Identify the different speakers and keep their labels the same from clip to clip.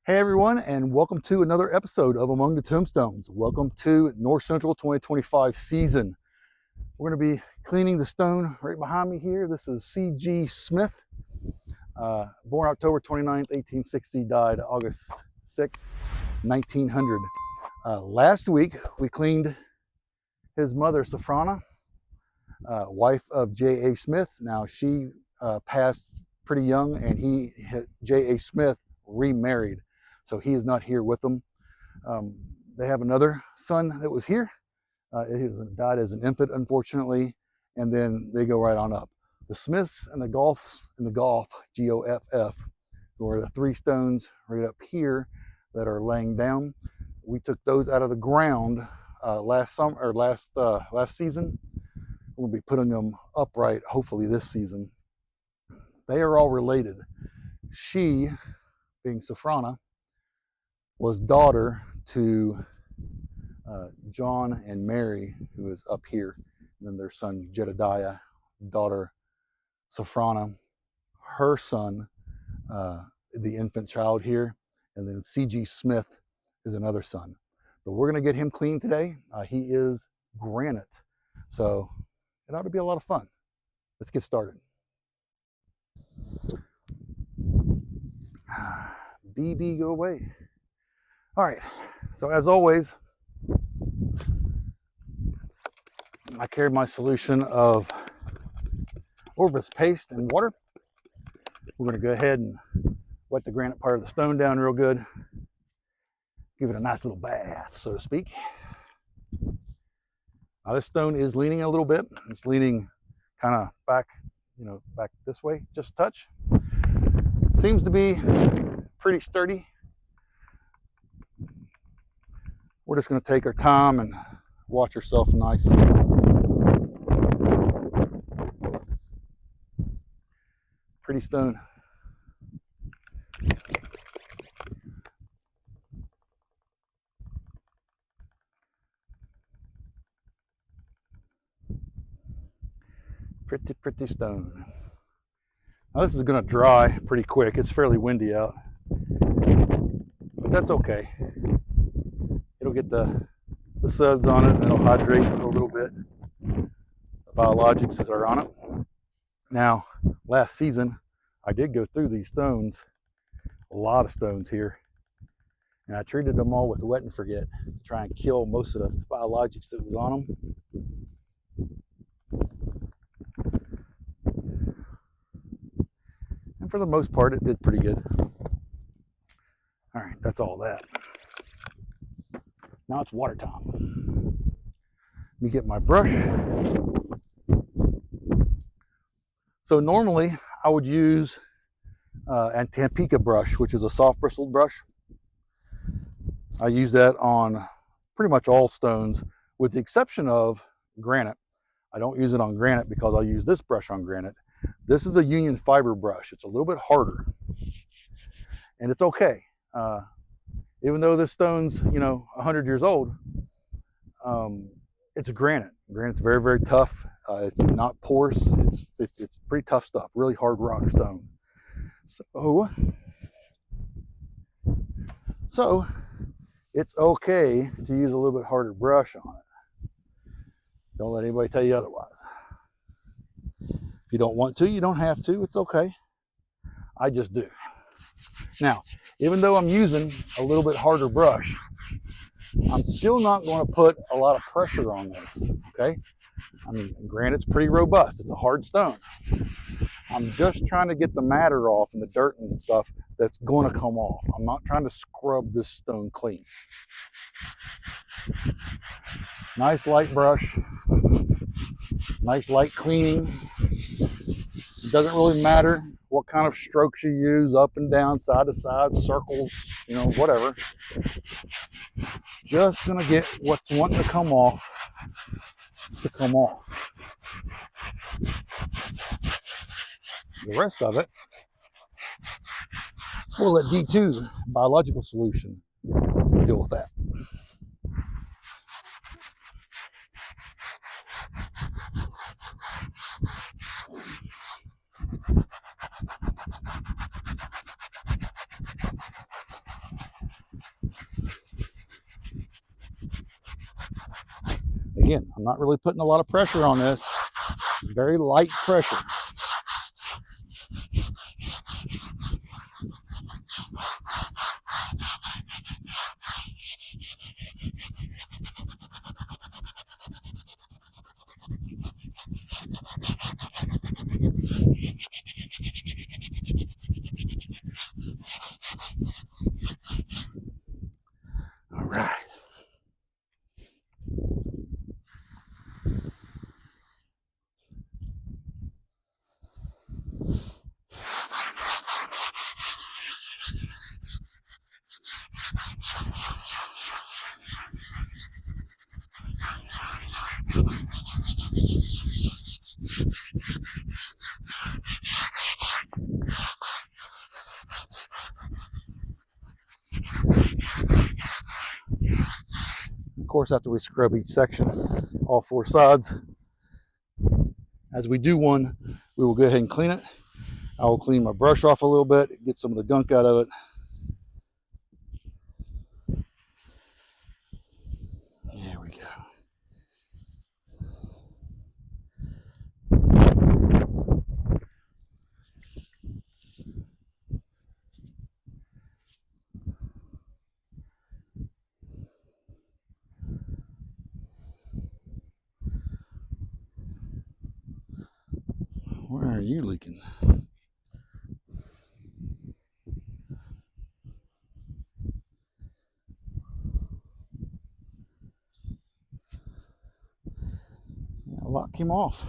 Speaker 1: Hey everyone, and welcome to another episode of Among the Tombstones. Welcome to North Central 2025 season. We're going to be cleaning the stone right behind me here. This is C.G. Smith, born October 29th, 1860, died August 6th, 1900. Last week, we cleaned his mother, Sophrona, wife of J.A. Smith. Now, she passed pretty young, and J.A. Smith, remarried. So he is not here with them. They have another son that was here. He died as an infant, unfortunately, and then they go right on up. The Smiths and the Goffs, G-O-F-F, who are the three stones right up here that are laying down. We took those out of the ground last season. We'll be putting them upright, hopefully this season. They are all related. She, being Sophrona, was daughter to John and Mary, who is up here, and then their son Jedediah, daughter Sophrona, her son, the infant child here, and then C.G. Smith is another son. But we're going to get him clean today. He is granite, so it ought to be a lot of fun. Let's get started. BB, go away. All right, so as always, I carried my solution of Orvis paste and water. We're going to go ahead and wet the granite part of the stone down real good. Give it a nice little bath, so to speak. Now this stone is leaning a little bit. It's leaning kind of back, back this way, just a touch. It seems to be pretty sturdy. We're just going to take our time and watch yourself nice. Pretty stone. Pretty stone. Now this is going to dry pretty quick. It's fairly windy out, but that's okay. It'll get the suds on it and it'll hydrate a little bit. The biologics are on it. Now, last season, I did go through these stones, a lot of stones here, and I treated them all with wet and forget to try and kill most of the biologics that was on them. And for the most part, it did pretty good. All right, that's all that. Now it's water time. Let me get my brush. So normally I would use a Tampico brush, which is a soft bristled brush. I use that on pretty much all stones, with the exception of granite. I don't use it on granite because I use this brush on granite. This is a union fiber brush. It's a little bit harder, and it's okay. Even though this stone's 100 years old, it's granite. Granite's very, very tough. It's not porous. It's pretty tough stuff. Really hard rock stone. So it's okay to use a little bit harder brush on it. Don't let anybody tell you otherwise. If you don't want to, you don't have to. It's okay. I just do. Now, even though I'm using a little bit harder brush, I'm still not going to put a lot of pressure on this, okay? I mean, granite's pretty robust. It's a hard stone. I'm just trying to get the matter off and the dirt and stuff that's going to come off. I'm not trying to scrub this stone clean. Nice light brush. Nice light cleaning. It doesn't really matter what kind of strokes you use, up and down, side to side, circles, whatever. Just gonna get what's wanting to come off to come off. The rest of it, we'll let D2, biological solution, deal with that. Again, I'm not really putting a lot of pressure on this. Very light pressure. All right. Of course, after we scrub each section, all four sides, as we do one, we will go ahead and clean it. I will clean my brush off a little bit, get some of the gunk out of it. There we go. Where are you leaking? Yeah, a lot came off.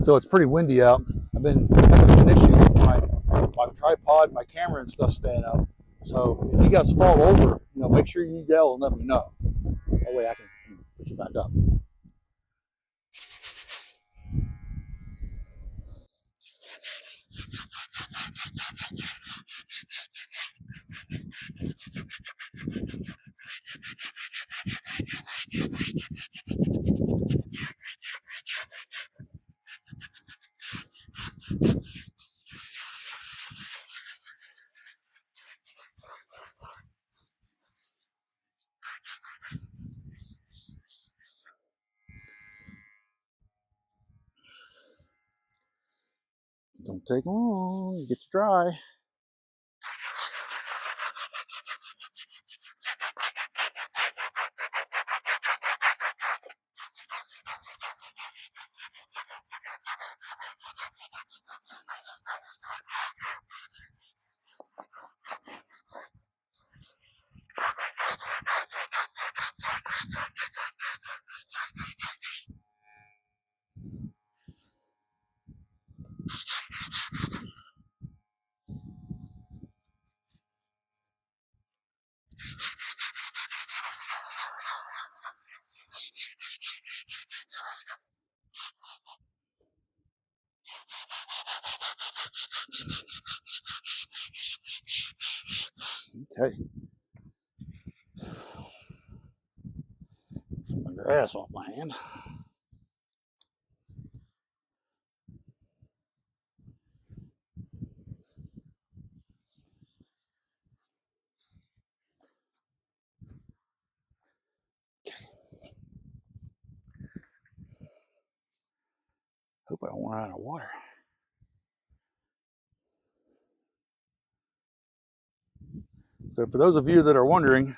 Speaker 1: So it's pretty windy out. I've been having an issue with my tripod, my camera and stuff staying up. So if you guys fall over, make sure you yell and let me know. That way I can put you back up. Don't take long, get you dry. Okay. Some of the grass off my hand. Hope I don't run out of water. So for those of you that are wondering,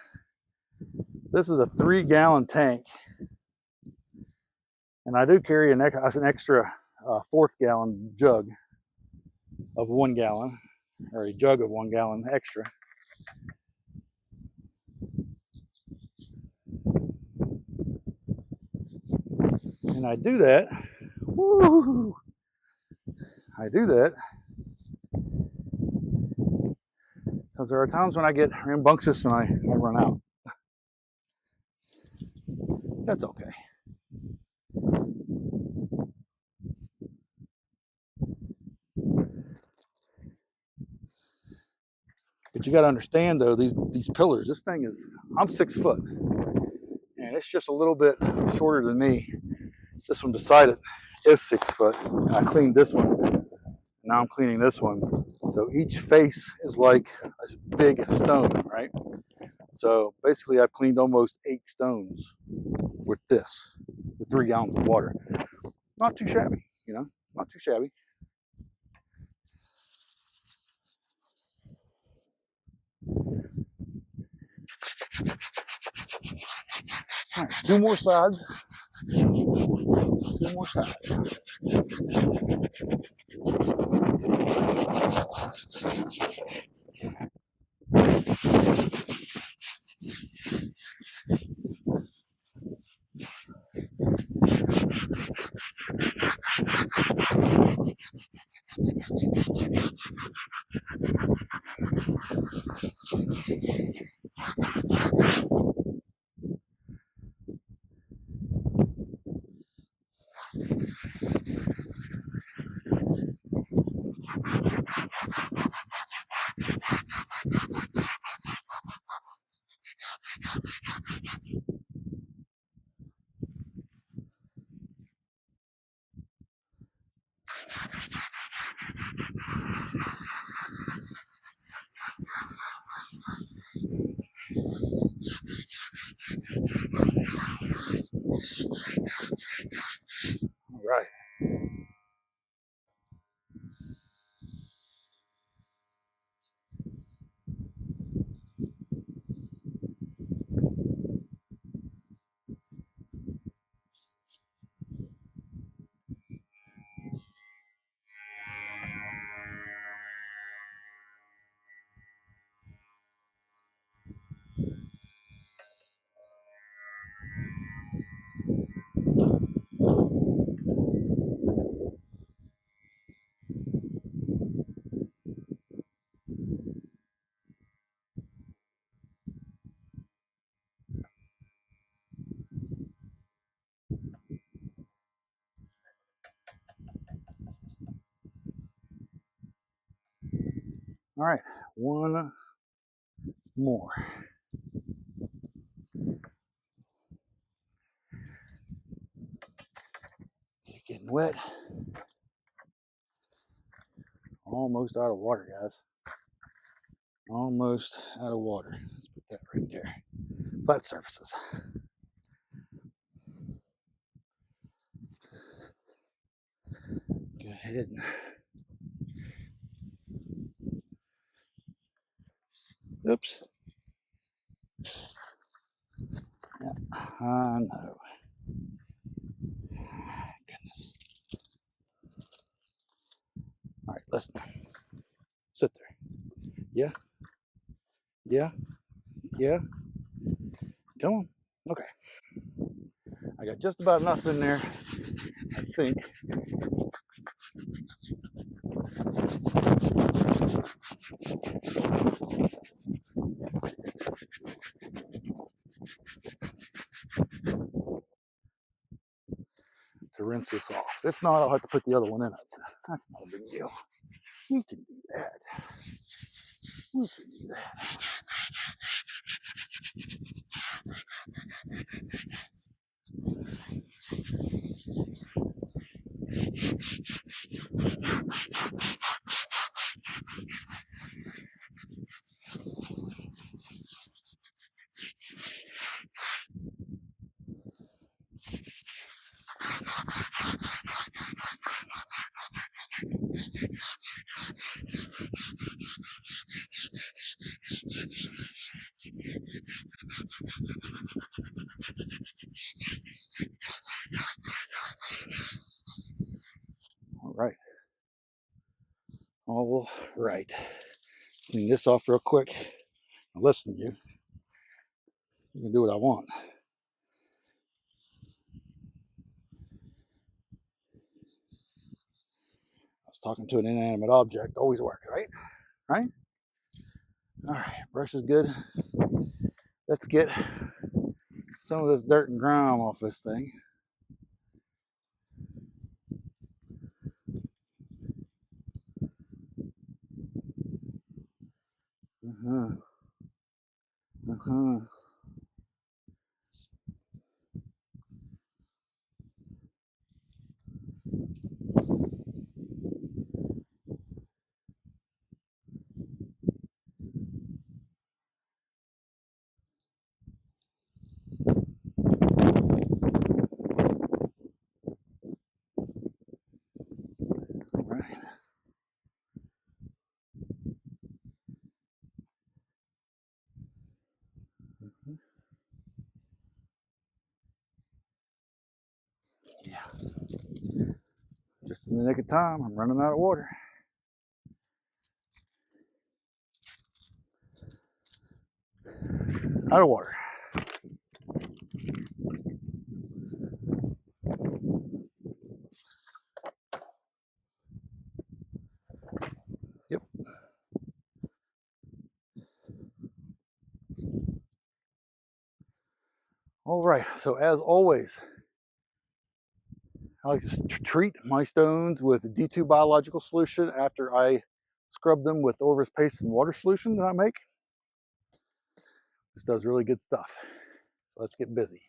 Speaker 1: this is a 3-gallon tank. And I do carry an extra 4th gallon jug of 1 gallon, or a jug of 1 gallon extra. And I do that, because there are times when I get rambunctious and I run out. That's okay. But you got to understand though, these pillars, this thing is, I'm 6 foot and it's just a little bit shorter than me. This one beside it is 6 foot. And I cleaned this one. Now I'm cleaning this one. So each face is like a big stone, right? So basically I've cleaned almost 8 stones with this, with 3 gallons of water. Not too shabby, you know, not too shabby. All right, 2 more sides. 2 more sides. All right. All right, 1 more. Getting wet. Almost out of water, guys. Almost out of water. Let's put that right there. Flat surfaces. Go ahead. Oops. Yeah, I know. Goodness. All right, listen. Sit there. Yeah. Yeah. Yeah. Come on. Okay. I got just about enough in there, I think. To rinse this off. If not, I'll have to put the other one in it. That's not a big deal. You can do that. You can do that. All right. All right. Clean this off real quick. Now listen, you can do what I want. I was talking to an inanimate object. Always works, right? Right? All right. Brush is good. Let's get some of this dirt and grime off this thing. Uh-huh. Uh-huh. All right. Yeah. Just in the nick of time. I'm running out of water. Out of water. Yep. All right. So as always, I like to treat my stones with D2 biological solution after I scrub them with Orvis paste and water solution that I make. This does really good stuff. So let's get busy.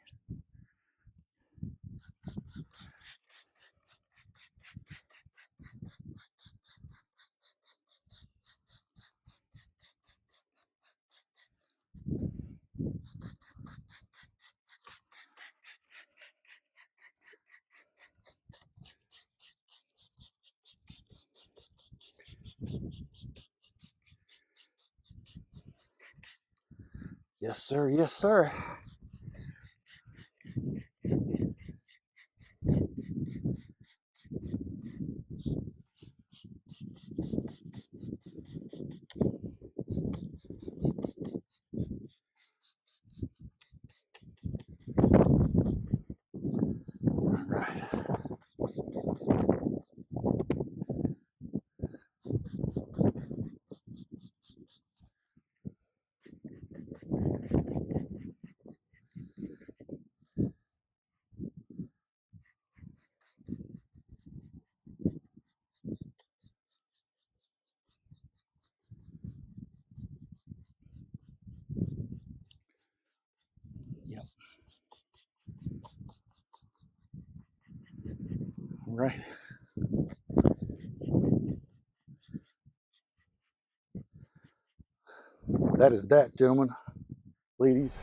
Speaker 1: Yes, sir. Yes, sir. All right. Yep. All right. That is that, gentlemen, ladies.